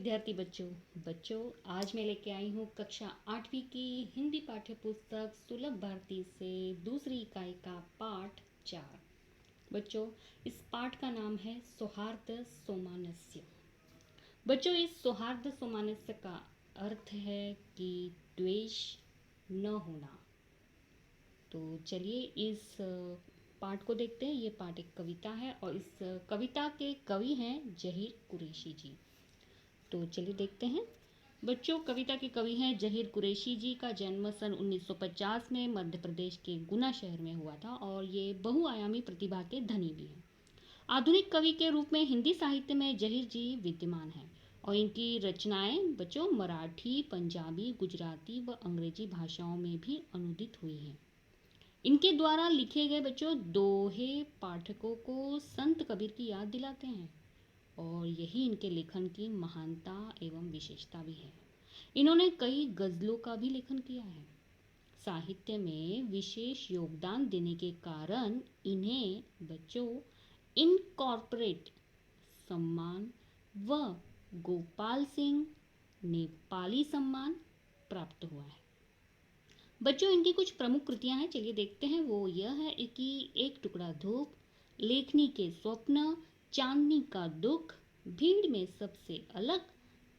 विद्यार्थी बच्चों आज मैं लेके आई हूँ कक्षा 8वीं की हिंदी पाठ्य पुस्तक सुलभ भारती से दूसरी इकाई का पाठ 4। बच्चों, इस पाठ का नाम है सौहार्द सोमानस्य। बच्चों, इस सौहार्द सोमानस्य का अर्थ है कि द्वेष न होना। तो चलिए इस पाठ को देखते हैं। ये पाठ एक कविता है और इस कविता के कवि हैं जहीर कुरैशी जी। तो चलिए देखते हैं। बच्चों, कविता के कवि हैं जहीर कुरैशी जी का जन्म सन 1950 में मध्य प्रदेश के गुना शहर में हुआ था और ये बहुआयामी प्रतिभा के धनी भी हैं। आधुनिक कवि के रूप में हिंदी साहित्य में जहीर जी विद्यमान हैं और इनकी रचनाएं बच्चों मराठी, पंजाबी, गुजराती व अंग्रेजी भाषाओं में भी अनुदित हुई हैं। इनके द्वारा लिखे गए बच्चों दोहे पाठकों को संत कबीर की याद दिलाते हैं और यही इनके लेखन की महानता एवं विशेषता भी है। इन्होंने कई गज़लों का भी लेखन किया है। साहित्य में विशेष योगदान देने के कारण इन्हें बच्चों इनकॉर्पोरेट सम्मान व गोपाल सिंह नेपाली सम्मान प्राप्त हुआ है। बच्चों, इनकी कुछ प्रमुख कृतियां हैं, चलिए देखते हैं। वो यह है कि एक टुकड़ा धूप, लेखनी के स्वप्न, चांदनी का दुख, भीड़ में सबसे अलग,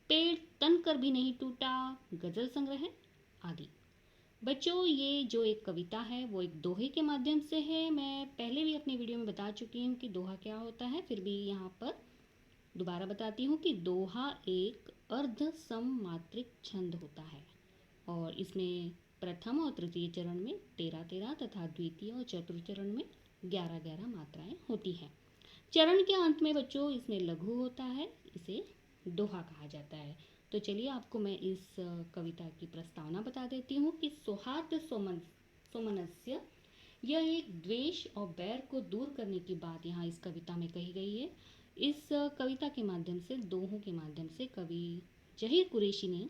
पेड़ तनकर भी नहीं टूटा, गजल संग्रह आदि। बच्चों, ये जो एक कविता है वो एक दोहे के माध्यम से है। मैं पहले भी अपनी वीडियो में बता चुकी हूँ कि दोहा क्या होता है, फिर भी यहाँ पर दोबारा बताती हूँ कि दोहा एक अर्ध सममात्रिक छंद होता है और इसमें प्रथम और तृतीय चरण में 13-13 तथा द्वितीय और चतुर्थ चरण में 11-11 मात्राएं होती हैं। चरण के अंत में बच्चों इसमें लघु होता है, इसे दोहा कहा जाता है। तो चलिए आपको मैं इस कविता की प्रस्तावना बता देती हूँ कि सौहार्द सोमनस्य, यह एक द्वेष और बैर को दूर करने की बात यहाँ इस कविता में कही गई है। इस कविता के माध्यम से, दोहों के माध्यम से कवि जहीर कुरैशी ने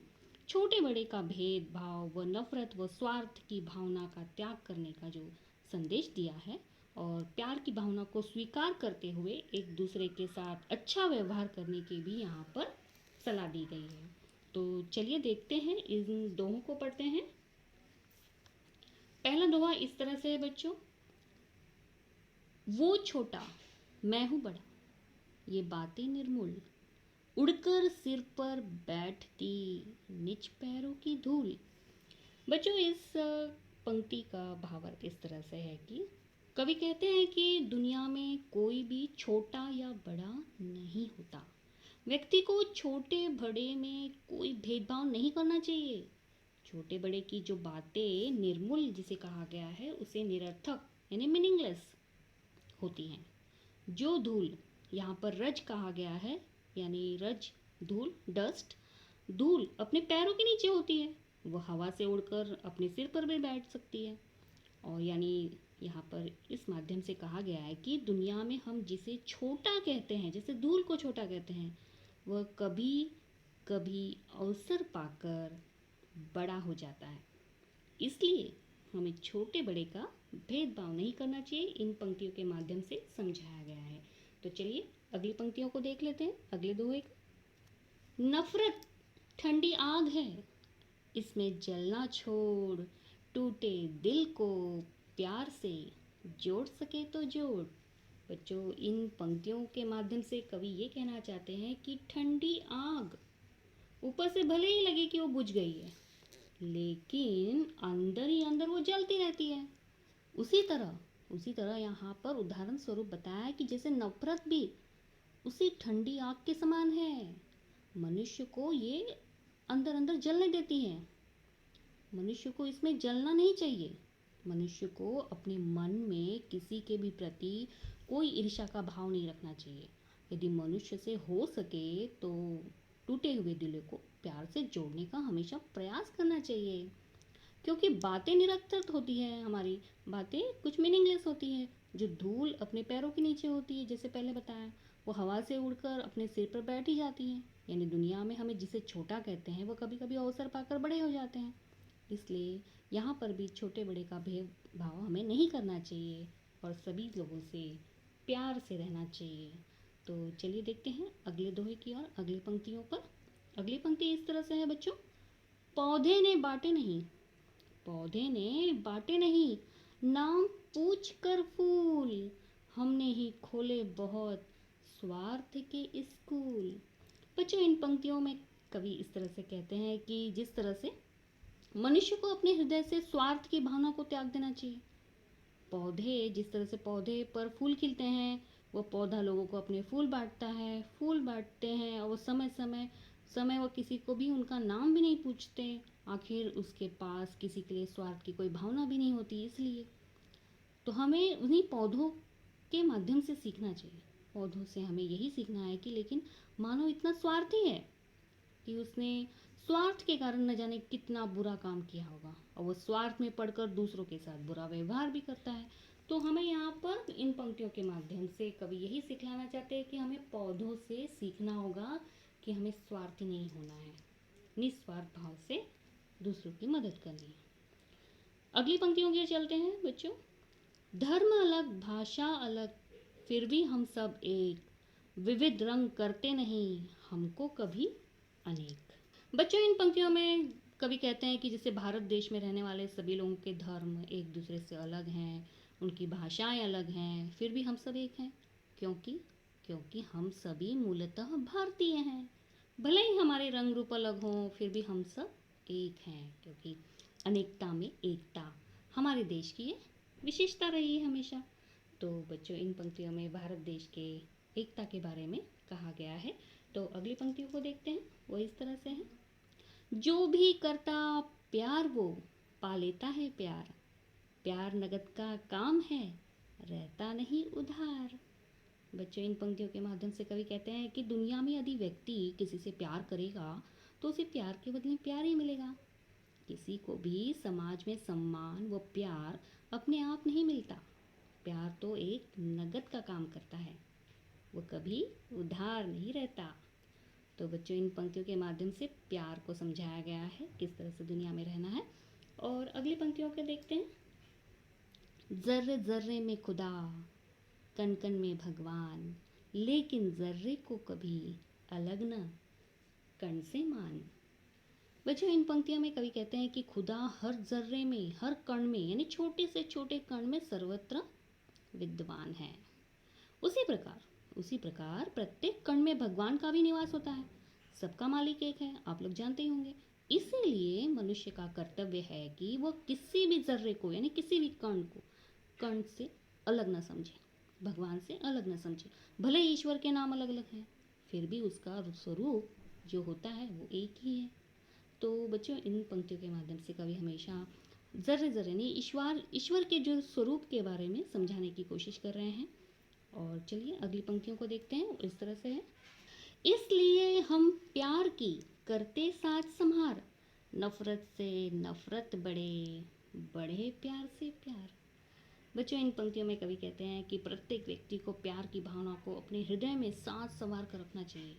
छोटे बड़े का भेदभाव व नफरत व स्वार्थ की भावना का त्याग करने का जो संदेश दिया है और प्यार की भावना को स्वीकार करते हुए एक दूसरे के साथ अच्छा व्यवहार करने की भी यहाँ पर सलाह दी गई है। तो चलिए देखते हैं, इन दोहों को पढ़ते हैं। पहला दोहा इस तरह से है बच्चों। वो छोटा मैं हूँ बड़ा, ये बातें निर्मूल, उड़कर सिर पर बैठती निज पैरों की धूल। बच्चों, इस पंक्ति का भावार्थ इस तरह से है कि कवि कहते हैं कि दुनिया में कोई भी छोटा या बड़ा नहीं होता। व्यक्ति को छोटे बड़े में कोई भेदभाव नहीं करना चाहिए। छोटे बड़े की जो बातें निर्मूल जिसे कहा गया है उसे निरर्थक यानी मीनिंगलेस होती हैं। जो धूल, यहाँ पर रज कहा गया है, यानी रज धूल, डस्ट, धूल अपने पैरों के नीचे होती है, वो हवा से उड़कर अपने सिर पर भी बैठ सकती है। और यानी यहाँ पर इस माध्यम से कहा गया है कि दुनिया में हम जिसे छोटा कहते हैं, जैसे धूल को छोटा कहते हैं, वह कभी कभी अवसर पाकर बड़ा हो जाता है। इसलिए हमें छोटे बड़े का भेदभाव नहीं करना चाहिए, इन पंक्तियों के माध्यम से समझाया गया है। तो चलिए अगली पंक्तियों को देख लेते हैं। अगले दोहे, नफरत ठंडी आग है, इसमें जलना छोड़, टूटे दिल को प्यार से जोड़ सके तो जोड़। बच्चों, इन पंक्तियों के माध्यम से कवि ये कहना चाहते हैं कि ठंडी आग ऊपर से भले ही लगे कि वो बुझ गई है, लेकिन अंदर ही अंदर वो जलती रहती है। उसी तरह यहाँ पर उदाहरण स्वरूप बताया कि जैसे नफरत भी उसी ठंडी आग के समान है। मनुष्य को ये अंदर अंदर जलने देती है। मनुष्य को इसमें जलना नहीं चाहिए। मनुष्य को अपने मन में किसी के भी प्रति कोई ईर्ष्या का भाव नहीं रखना चाहिए। यदि मनुष्य से हो सके तो टूटे हुए दिलों को प्यार से जोड़ने का हमेशा प्रयास करना चाहिए, क्योंकि बातें निरर्थक होती हैं, हमारी बातें कुछ मीनिंगलेस होती हैं। जो धूल अपने पैरों के नीचे होती है, जैसे पहले बताया, वो हवा से उड़कर अपने सिर पर बैठ ही जाती हैं। यानी दुनिया में हमें जिसे छोटा कहते हैं वो कभी कभी अवसर पाकर बड़े हो जाते हैं। इसलिए यहाँ पर भी छोटे बड़े का भेदभाव हमें नहीं करना चाहिए और सभी लोगों से प्यार से रहना चाहिए। तो चलिए देखते हैं अगले दोहे की और अगली पंक्तियों पर। अगली पंक्ति इस तरह से है बच्चों, पौधे ने बांटे नहीं, पौधे ने बांटे नहीं, नाम पूछ कर फूल, हमने ही खोले बहुत स्वार्थ के स्कूल। बच्चों इन पंक्तियों में कवि इस तरह से कहते हैं कि जिस तरह से मनुष्य को अपने हृदय से स्वार्थ की भावना को त्याग देना चाहिए। पौधे, जिस तरह से पौधे पर फूल खिलते हैं, वो पौधा लोगों को अपने फूल बांटता है, फूल बांटते हैं, और वो समय समय समय वो किसी को भी उनका नाम भी नहीं पूछते, आखिर उसके पास किसी के लिए स्वार्थ की कोई भावना भी नहीं होती। इसलिए तो हमें उन्हीं पौधों के माध्यम से सीखना चाहिए। पौधों से हमें यही सीखना है कि लेकिन मानव इतना स्वार्थी है कि उसने स्वार्थ के कारण न जाने कितना बुरा काम किया होगा, और वो स्वार्थ में पड़कर दूसरों के साथ बुरा व्यवहार भी करता है। तो हमें यहाँ पर इन पंक्तियों के माध्यम से कवि यही सिखलाना चाहते हैं कि हमें पौधों से सीखना होगा कि हमें स्वार्थी नहीं होना है, निस्वार्थ भाव से दूसरों की मदद करनी है। अगली पंक्तियों की चलते हैं बच्चों, धर्म अलग भाषा अलग फिर भी हम सब एक, विविध रंग करते नहीं हमको कभी अनेक। बच्चों इन पंक्तियों में कवि कहते हैं कि जैसे भारत देश में रहने वाले सभी लोगों के धर्म एक दूसरे से अलग हैं, उनकी भाषाएं अलग हैं, फिर भी हम सब एक हैं। क्योंकि क्योंकि हम सभी मूलतः भारतीय हैं। भले ही हमारे रंग रूप अलग हों, फिर भी हम सब एक हैं, क्योंकि अनेकता में एकता हमारे देश की ये विशेषता रही है हमेशा। तो बच्चों इन पंक्तियों में भारत देश के एकता के बारे में कहा गया है। तो अगली पंक्तियों को देखते हैं, वो इस तरह से है, जो भी करता प्यार वो पा लेता है प्यार, प्यार नगद का काम है रहता नहीं उधार। बच्चों इन पंक्तियों के माध्यम से कवि कहते हैं कि दुनिया में यदि व्यक्ति किसी से प्यार करेगा तो उसे प्यार के बदले प्यार ही मिलेगा। किसी को भी समाज में सम्मान व प्यार अपने आप नहीं मिलता। प्यार तो एक नगद का काम करता है, वो कभी उधार नहीं रहता। तो बच्चों इन पंक्तियों के माध्यम से प्यार को समझाया गया है, किस तरह से दुनिया में रहना है। और अगली पंक्तियों के देखते हैं, जर्रे जर्रे में खुदा कण कण में भगवान, लेकिन जर्रे को कभी अलग न कण से मान। बच्चों इन पंक्तियों में कवि कहते हैं कि खुदा हर जर्रे में, हर कण में, यानी छोटे से छोटे कण में सर्वत्र विद्यमान है। उसी प्रकार प्रत्येक कण में भगवान का भी निवास होता है। सबका मालिक एक है, आप लोग जानते ही होंगे। इसीलिए मनुष्य का कर्तव्य है कि वह किसी भी जर्रे को, यानी किसी भी कण को कण से अलग न समझे, भगवान से अलग न समझे। भले ईश्वर के नाम अलग अलग हैं, फिर भी उसका स्वरूप जो होता है वो एक ही है। तो बच्चों इन पंक्तियों के माध्यम से कवि हमेशा जर्रे जर्रे नहीं, ईश्वर के जो स्वरूप के बारे में समझाने की कोशिश कर रहे हैं। और चलिए अगली पंक्तियों को देखते हैं, इस तरह से है, इसलिए हम प्यार की करते साथ संहार, नफरत से नफरत बढ़े, बढ़े प्यार से प्यार। बच्चों इन पंक्तियों में कवि कहते हैं कि प्रत्येक व्यक्ति को प्यार की भावना को अपने हृदय में साथ संवार कर रखना चाहिए,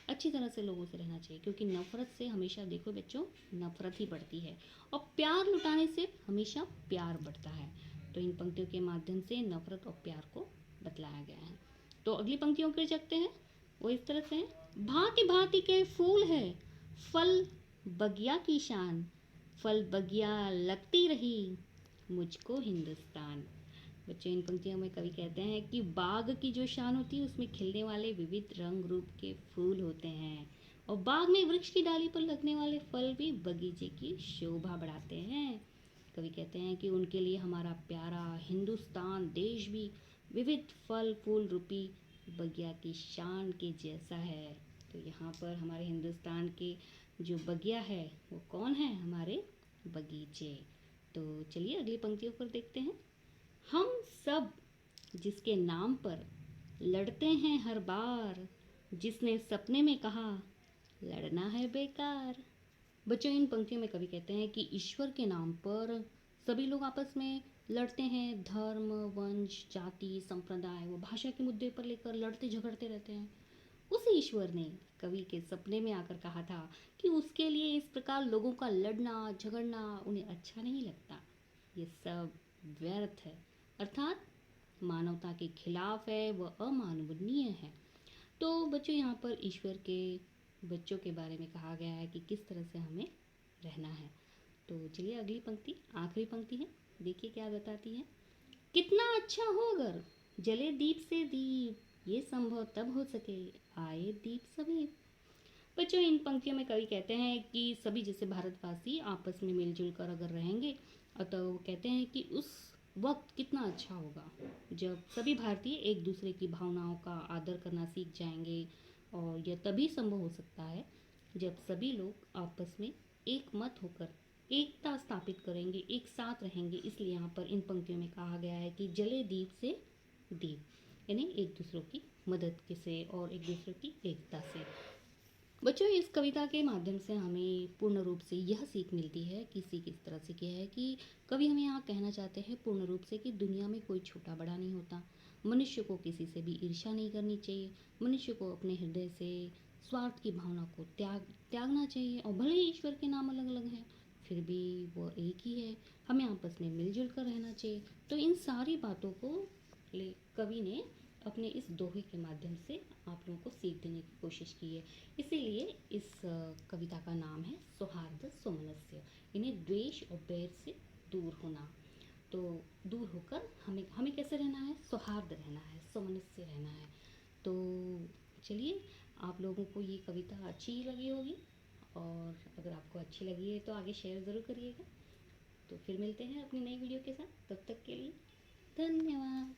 अच्छी तरह से लोगों से रहना चाहिए, क्योंकि नफरत से हमेशा देखो बच्चों नफरत ही बढ़ती है, और प्यार लुटाने से हमेशा प्यार बढ़ता है। तो इन पंक्तियों के माध्यम से नफरत और प्यार को बतलाया गया है। तो अगली पंक्तियों के जगते हैं, वो इस तरह से है, भांति भांति के फूल है फल बगिया की शान, फल बगिया लगती रही मुझको हिंदुस्तान। बच्चों इन पंक्तियों में कवि कहते हैं कि बाग की जो शान होती है उसमें खिलने वाले विविध रंग रूप के फूल होते हैं, और बाग में वृक्ष की डाली पर लगने वाले फल भी बगीचे की शोभा बढ़ाते हैं। कवि कहते हैं कि उनके लिए हमारा प्यारा हिंदुस्तान देश भी विविध फल फूल रूपी बगिया की शान के जैसा है। तो यहाँ पर हमारे हिंदुस्तान के जो बगिया है वो कौन है, हमारे बगीचे। तो चलिए अगली पंक्तियों पर देखते हैं, हम सब जिसके नाम पर लड़ते हैं हर बार, जिसने सपने में कहा लड़ना है बेकार। बच्चों इन पंक्तियों में कवि कहते हैं कि ईश्वर के नाम पर सभी लोग आपस में लड़ते हैं, धर्म वंश जाति संप्रदाय व भाषा के मुद्दे पर लेकर लड़ते झगड़ते रहते हैं। उसी ईश्वर ने कवि के सपने में आकर कहा था कि उसके लिए इस प्रकार लोगों का लड़ना झगड़ना उन्हें अच्छा नहीं लगता, ये सब व्यर्थ है, अर्थात मानवता के खिलाफ है, वह अमानवीय है। तो बच्चों यहाँ पर ईश्वर के बच्चों के बारे में कहा गया है कि किस तरह से हमें रहना है। तो चलिए अगली पंक्ति, आखिरी पंक्ति है, देखिए क्या बताती है। कितना अच्छा हो अगर जले दीप से दीप, ये संभव तब हो सके आए दीप सभी। बच्चों इन पंक्तियों में कवि कहते हैं कि सभी जैसे भारतवासी आपस में मिलजुल कर अगर रहेंगे तो वो कहते हैं कि उस वक्त कितना अच्छा होगा जब सभी भारतीय एक दूसरे की भावनाओं का आदर करना सीख जाएंगे। और यह तभी संभव हो सकता है जब सभी लोग आपस में एक मत होकर एकता स्थापित करेंगे, एक साथ रहेंगे। इसलिए यहाँ पर इन पंक्तियों में कहा गया है कि जले दीप से दीप, यानी एक दूसरों की मदद के से और एक दूसरे की एकता से। बच्चों इस कविता के माध्यम से हमें पूर्ण रूप से यह सीख मिलती है कि सीख इस तरह से की है कि कवि हमें यहाँ कहना चाहते हैं पूर्ण रूप से कि दुनिया में कोई छोटा बड़ा नहीं होता। मनुष्य को किसी से भी ईर्ष्या नहीं करनी चाहिए। मनुष्य को अपने हृदय से स्वार्थ की भावना को त्यागना चाहिए। और भले ही ईश्वर के नाम अलग अलग हैं फिर भी वो एक ही है। हमें आपस में मिलजुल कर रहना चाहिए। तो इन सारी बातों को कवि ने अपने इस दोहे के माध्यम से आप लोगों को सीख देने की कोशिश की है। इसीलिए इस कविता का नाम है सौहार्द सुमनस्य, इन्हें द्वेष और बैर से दूर होना। तो दूर होकर हमें हमें कैसे रहना है, सौहार्द रहना है, सुमनस्य रहना है। तो चलिए आप लोगों को ये कविता अच्छी लगी होगी, और अगर आपको अच्छी लगी है तो आगे शेयर ज़रूर करिएगा। तो फिर मिलते हैं अपनी नई वीडियो के साथ, तब तक के लिए धन्यवाद।